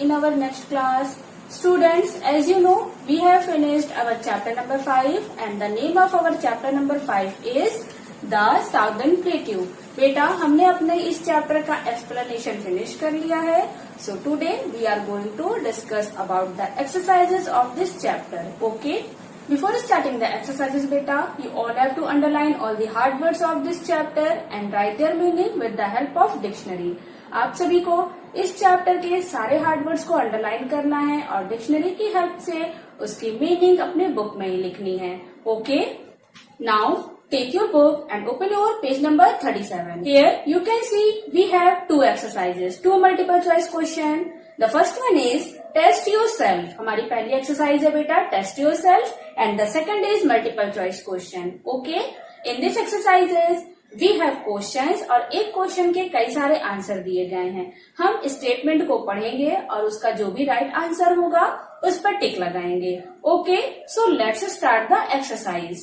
in our next class. Students, as you know, we have finished our chapter number 5 and the name of our chapter number 5 is The Southern Plateau. बेटा हमने अपने इस chapter का explanation finish कर लिया है. So today we are going to discuss about the exercises of this chapter. Okay? Before starting the exercises, beta, you all have to underline all the hard words of this chapter and write their meaning with the help of dictionary. आप सभी को इस chapter के सारे hard words को underline करना है और डिक्शनरी की हेल्प से उसकी मीनिंग अपने बुक में ही लिखनी है. Okay, now take your book and open your page number 37. Here you can see we have two exercises, two multiple choice question. The first one is test yourself. हमारी पहली exercise है बेटा test yourself and the second is multiple choice question. Okay, in this exercises we have questions और एक question के कई सारे answer दिए गए हैं. हम स्टेटमेंट को पढ़ेंगे और उसका जो भी राइट आंसर होगा उस पर टिक लगाएंगे. Okay, so let's start the exercise.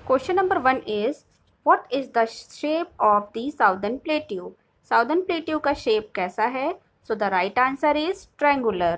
Question number 1 is, what is the shape of the Southern Plateau? Southern Plateau का shape कैसा है? So the right answer is triangular.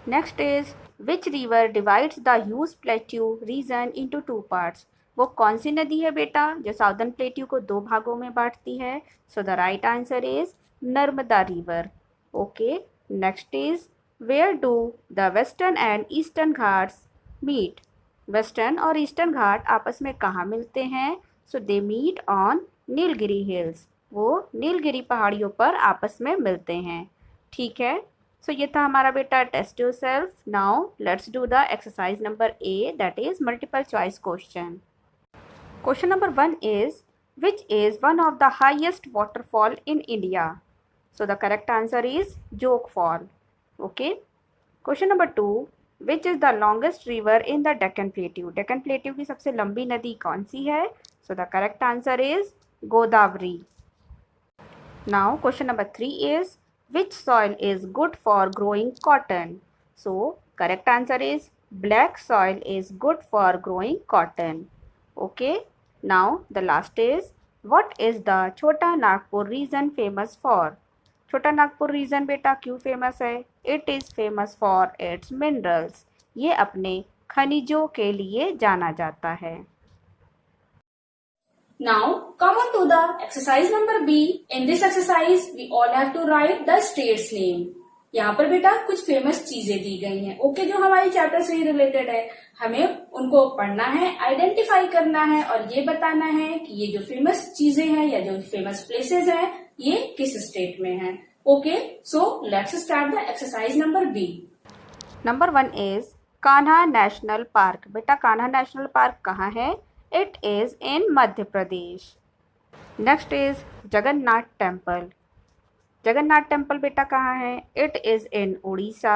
Next is, which river divides the huge plateau region into two parts? वो कौन सी नदी है बेटा जो southern plateau को दो भागों में बांटती है? So the right answer is Narmada river. Okay, next is, where do the western and eastern Ghats meet? Western और ईस्टर्न घाट आपस में कहाँ मिलते हैं? So they meet on Nilgiri hills. वो नीलगिरी पहाड़ियों पर आपस में मिलते हैं. ठीक है, सो ये था हमारा बेटा test yourself. Now let's do the exercise number A, that is multiple choice question. Question number 1 is, which is one of the highest waterfall in India? So the correct answer is Jog Fall. Okay. Question number 2, which is the longest river in the Deccan Plateau? Deccan Plateau की सबसे लंबी नदी कौन सी है? So the correct answer is Godavari. Now question number 3 is, which soil is good for growing cotton? So correct answer is black soil is good for growing cotton. Okay, now the last is, what is the Chota Nagpur region famous for? छोटा Nagpur reason बेटा क्यों famous है? It is famous for its minerals. ये अपने खनिजों के लिए जाना जाता है. Now come on to the exercise number B. In this exercise we all have to write the states name. यहाँ पर बेटा कुछ फेमस चीजें दी गई हैं. ओके, जो हमारी चैप्टर से ही रिलेटेड है. हमें उनको पढ़ना है, आइडेंटिफाई करना है और ये बताना है कि ये जो फेमस चीजें हैं या जो फेमस प्लेसेस हैं ये किस स्टेट में हैं. Okay, so let's start the exercise number B. Number 1 is Kanha national park. बेटा कान्हा नेशनल पार्क कहाँ है? It is in Madhya Pradesh. Next is Jagannath temple. Jagannath temple बेटा कहाँ है? It is in Orissa.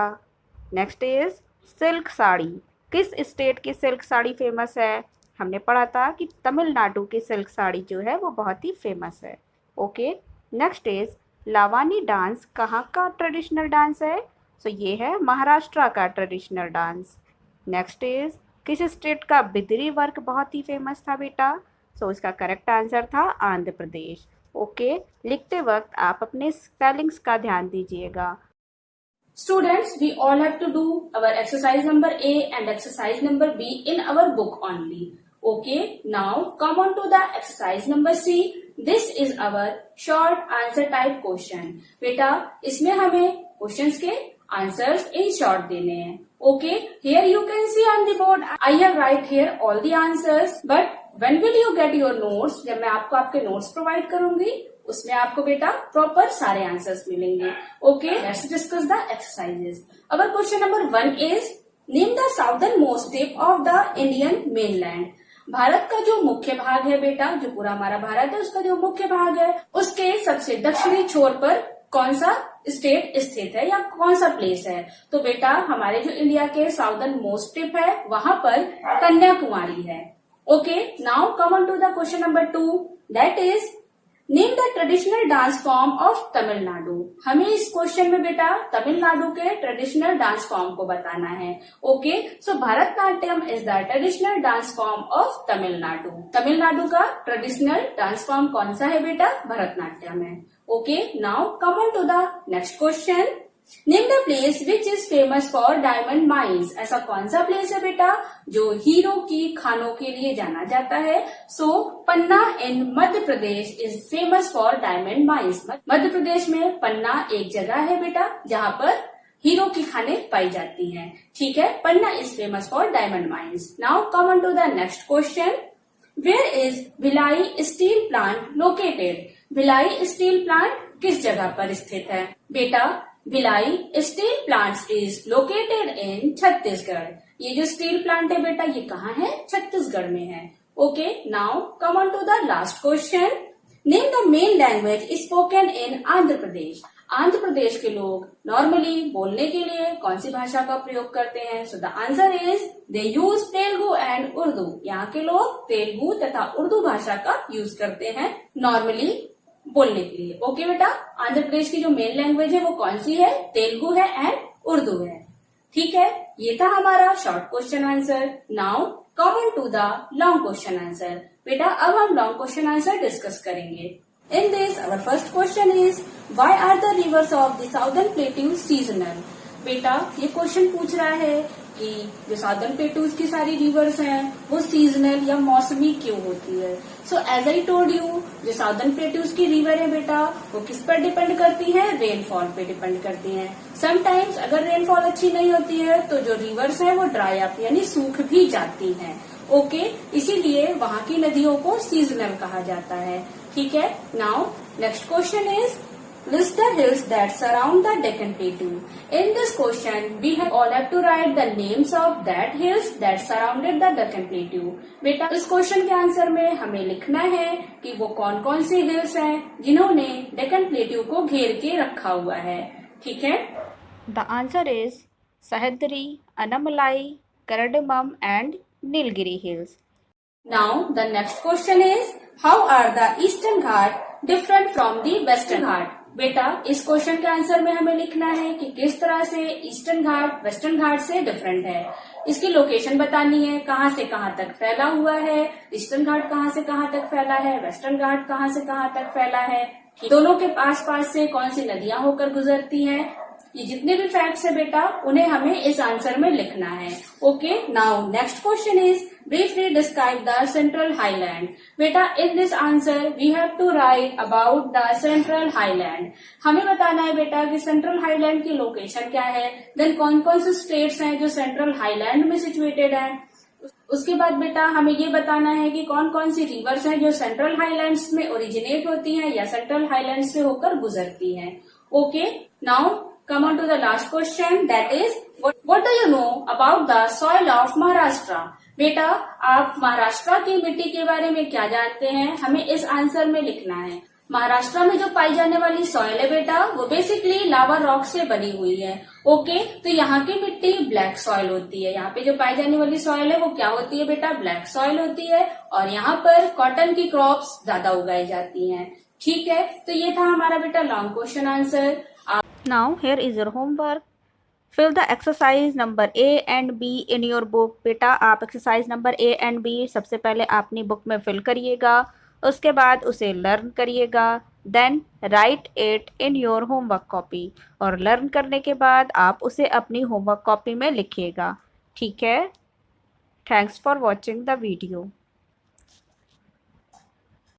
Next is silk sari. किस स्टेट की सिल्क साड़ी फेमस है? हमने पढ़ा था कि तमिलनाडु की सिल्क साड़ी जो है वो बहुत ही फेमस है. ओके, नेक्स्ट इज लावानी डांस कहाँ का ट्रेडिशनल डांस है? सो ये है महाराष्ट्र का ट्रेडिशनल डांस. नेक्स्ट इज किस स्टेट का बिदरी वर्क बहुत ही फेमस था बेटा? सो इसका करेक्ट आंसर था आंध्र प्रदेश. ओके, लिखते वक्त आप अपने स्पेलिंग्स का ध्यान दीजिएगा. Students, we all have to do our exercise number A and exercise number B in our book only. Okay, now come on to the exercise number C. This is our short answer type question. बेटा इसमें हमें questions के answers in short देने हैं. Okay, here you can see on the board I have write here all the answers, but when will you get your notes? जब मैं आपको आपके नोट्स प्रोवाइड करूंगी उसमें आपको बेटा प्रॉपर सारे आंसर्स मिलेंगे. Okay, let's discuss the exercises. Our question number 1 is, name the southern most tip of the Indian mainland. Bharat का जो मुख्य भाग है बेटा, जो पूरा हमारा भारत है उसका जो मुख्य भाग है उसके सबसे दक्षिणी छोर पर कौन सा स्टेट स्थित है या कौन सा प्लेस है? तो बेटा हमारे जो इंडिया के साउदर्न मोस्ट टिप है वहां पर कन्याकुमारी है. Okay, now come on to the question number 2. That is, name the traditional dance form of Tamil Nadu. हमें इस क्वेश्चन में बेटा तमिलनाडु के ट्रेडिशनल डांस फॉर्म को बताना है. Okay, so Bharatanatyam is the traditional dance form of Tamil Nadu. Tamil Nadu का ट्रेडिशनल डांस फॉर्म कौन सा है बेटा? भरतनाट्यम है. Okay, now come on to the next question. Name the place which is famous for diamond mines. ऐसा कौन सा प्लेस है बेटा जो हीरो की खानों के लिए जाना जाता है? Panna in Madhya Pradesh is famous for diamond mines. Madhya Pradesh में पन्ना एक जगह है बेटा जहाँ पर हीरो की खानें पाई जाती हैं। ठीक है, Panna is famous for diamond mines. Now come on to the next question. Where is Bhilai steel plant located? Bhilai steel plant किस जगह पर स्थित है? बेटा Bhilai steel plant is located in Chhattisgarh. ये जो स्टील प्लांट है बेटा ये कहाँ है? छत्तीसगढ़ में है। Okay, now come on to the last question. Name the main language spoken in Andhra Pradesh. Andhra Pradesh के लोग नॉर्मली बोलने के लिए कौन सी भाषा का प्रयोग करते हैं? The answer is they use Telugu and Urdu. यहाँ के लोग तेलुगु तथा उर्दू भाषा का यूज करते हैं नॉर्मली बोलने के लिए। ओके बेटा, आंध्र प्रदेश की जो मेन लैंग्वेज है वो कौन सी है? तेलुगु है एंड उर्दू है। ठीक है, ये था हमारा short question answer. Now come on to the long question answer. बेटा अब हम लॉन्ग क्वेश्चन आंसर डिस्कस करेंगे। In this, our first question is, why are the rivers of the Southern Plateau seasonal? बेटा ये क्वेश्चन पूछ रहा है कि जो साउदर्न प्लेटूज की सारी रिवर्स हैं वो सीजनल या मौसमी क्यों होती है? एज आई टोल्ड यू, जो साउदर्न प्लेटूज की रिवर है बेटा वो किस पर डिपेंड करती है? रेनफॉल पे डिपेंड करती है। समटाइम्स अगर रेनफॉल अच्छी नहीं होती है तो जो रिवर्स है वो ड्राई अप यानी सूख भी जाती हैं। ओके, इसीलिए वहाँ की नदियों को सीजनल कहा जाता है। ठीक है, now next question is list the hills that surround the Deccan Plateau. In this question, we all have to write the names of that hills that surrounded the Deccan Plateau. बेटा इस question के answer में हमें लिखना है कि वो कौन कौन से हिल्स हैं जिन्होंने डेक्कन प्लेट्यू को घेर के रखा हुआ है। ठीक है, The answer is Sahyadri, Annamalai, Karadamam and Nilgiri hills. now the next question is, how are the Eastern Ghat different from the Western Ghat? बेटा इस क्वेश्चन के आंसर में हमें लिखना है कि किस तरह से ईस्टर्न घाट वेस्टर्न घाट से डिफरेंट है। इसकी लोकेशन बतानी है, कहाँ से कहाँ तक फैला हुआ है, ईस्टर्न घाट कहाँ से कहाँ तक फैला है, वेस्टर्न घाट कहाँ से कहाँ तक फैला है, दोनों के आस पास से कौन सी नदियां होकर गुजरती हैं। ये जितने भी फैक्ट्स है बेटा उन्हें हमें इस आंसर में लिखना है। Okay, now next question is briefly describe the central highland. बेटा in this answer we have to write about the central highland. हमें बताना है बेटा कि सेंट्रल हाईलैंड की लोकेशन क्या है, देन कौन कौन से स्टेट्स हैं जो सेंट्रल हाईलैंड में सिचुएटेड हैं। उसके बाद बेटा हमें ये बताना है कि कौन कौन सी रिवर्स हैं जो सेंट्रल हाईलैंड्स में ओरिजिनेट होती हैं या सेंट्रल हाईलैंड से होकर गुजरती हैं। Okay, now come on to the last question, that is what do you know about the soil of Maharashtra? बेटा आप महाराष्ट्र की मिट्टी के बारे में क्या जानते हैं, हमें इस आंसर में लिखना है। महाराष्ट्र में जो पाई जाने वाली सॉइल है बेटा वो बेसिकली लावा रॉक से बनी हुई है। ओके, तो यहाँ की मिट्टी ब्लैक सॉइल होती है। यहाँ पे जो पाई जाने वाली सॉइल है वो क्या होती है बेटा? ब्लैक सॉइल होती है और यहाँ पर कॉटन की क्रॉप्स ज्यादा उगाई जाती हैं। ठीक है, तो ये था हमारा बेटा long question answer. Now here is your homework. Fill the exercise number A and B in your book. बेटा आप exercise number A and B सबसे पहले अपनी बुक में फिल करिएगा, उसके बाद उसे लर्न करिएगा, then write it in your homework copy, और लर्न करने के बाद आप उसे अपनी होमवर्क कॉपी में लिखिएगा। ठीक है, thanks for watching the video.